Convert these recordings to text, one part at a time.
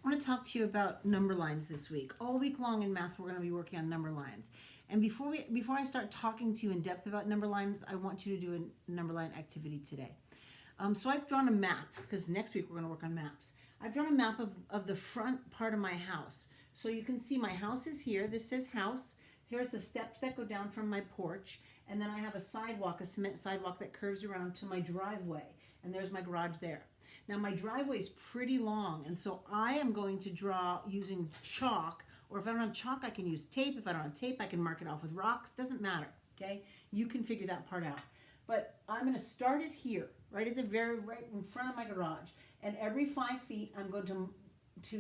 I want to talk to you about number lines this week. All week long in math, we're going to be working on number lines. And before I start talking to you in depth about number lines, I want you to do a number line activity today. So I've drawn a map, because next week we're going to work on maps. I've drawn a map of the front part of my house. So you can see my house is here. This says house. Here's the steps that go down from my porch. And then I have a sidewalk, a cement sidewalk that curves around to my driveway. And there's my garage there. Now my driveway is pretty long, and so I am going to draw using chalk, or if I don't have chalk, I can use tape. If I don't have tape, I can mark it off with rocks. Doesn't matter, okay? You can figure that part out. But I'm going to start it here, right at the right in front of my garage. And every 5 feet, I'm going to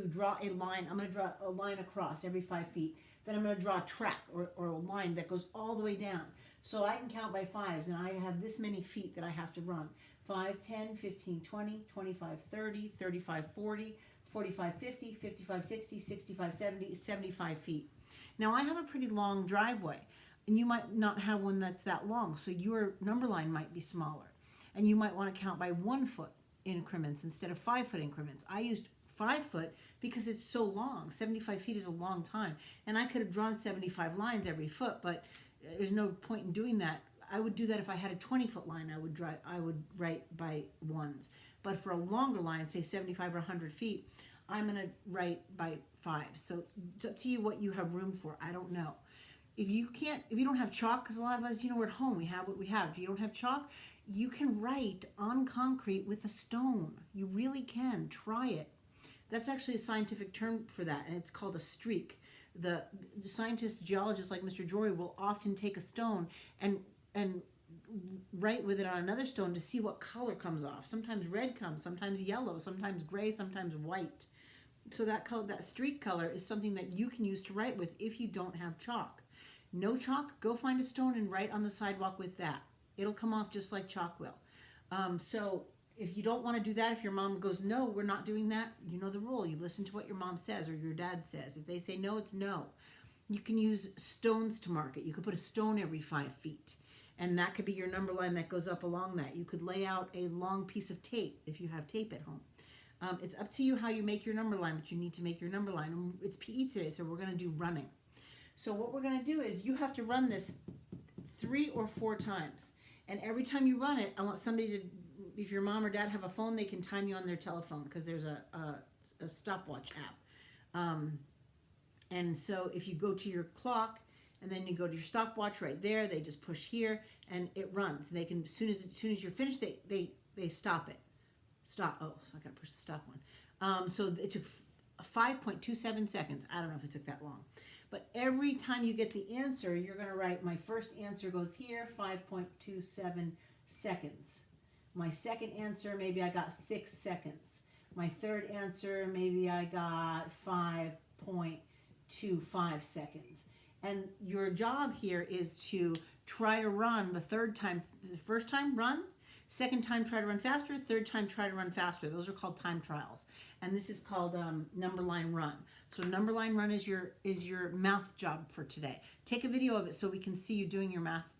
draw a line. I'm going to draw a line across every 5 feet. Then I'm going to draw a track or a line that goes all the way down. So I can count by fives, and I have this many feet that I have to run. 5, 10, 15, 20, 25, 30, 35, 40, 45, 50, 55, 60, 65, 70, 75 feet. Now I have a pretty long driveway, and you might not have one that's that long, so your number line might be smaller. And you might want to count by 1 foot increments instead of 5 foot increments. I used 5 foot because it's so long. 75 feet is a long time. And I could have drawn 75 lines every foot, but there's no point in doing that. I would do that if I had a 20-foot line. I would write by ones. But for a longer line, say 75 or 100 feet, I'm going to write by fives. So it's up to you what you have room for. I don't know. If you don't have chalk, because a lot of us, we're at home, we have what we have. If you don't have chalk, you can write on concrete with a stone. You really can. Try it. That's actually a scientific term for that, and it's called a streak. The scientists, geologists like Mr. Jory will often take a stone and write with it on another stone to see what color comes off. Sometimes red comes, sometimes yellow, sometimes gray, sometimes white. So that color, that streak color, is something that you can use to write with if you don't have chalk. No chalk, go find a stone and write on the sidewalk with that. It'll come off just like chalk will. So if you don't want to do that, if your mom goes, no, we're not doing that, you know the rule. You listen to what your mom says or your dad says. If they say no, it's no. You can use stones to mark it. You could put a stone every 5 feet. And that could be your number line that goes up along that. You could lay out a long piece of tape if you have tape at home. It's up to you how you make your number line, but you need to make your number line. It's PE today, so we're going to do running. So what we're going to do is you have to run this 3 or 4 times. And every time you run it, I want somebody to, if your mom or dad have a phone, they can time you on their telephone because there's a stopwatch app. And so if you go to your clock, and then you go to your stopwatch right there. They just push here, and it runs. They can, as soon as you're finished, they stop it. Stop. Oh, so I got to push the stop one. So it took 5.27 seconds. I don't know if it took that long, but every time you get the answer, you're going to write, my first answer goes here, 5.27 seconds. My second answer, maybe I got 6 seconds. My third answer, maybe I got 5.25 seconds. And your job here is to try to run the first time run, second time try to run faster, third time try to run faster. Those are called time trials. And this is called number line run. So number line run is your math job for today. Take a video of it so we can see you doing your math,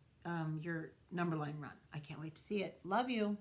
your number line run. I can't wait to see it. Love you.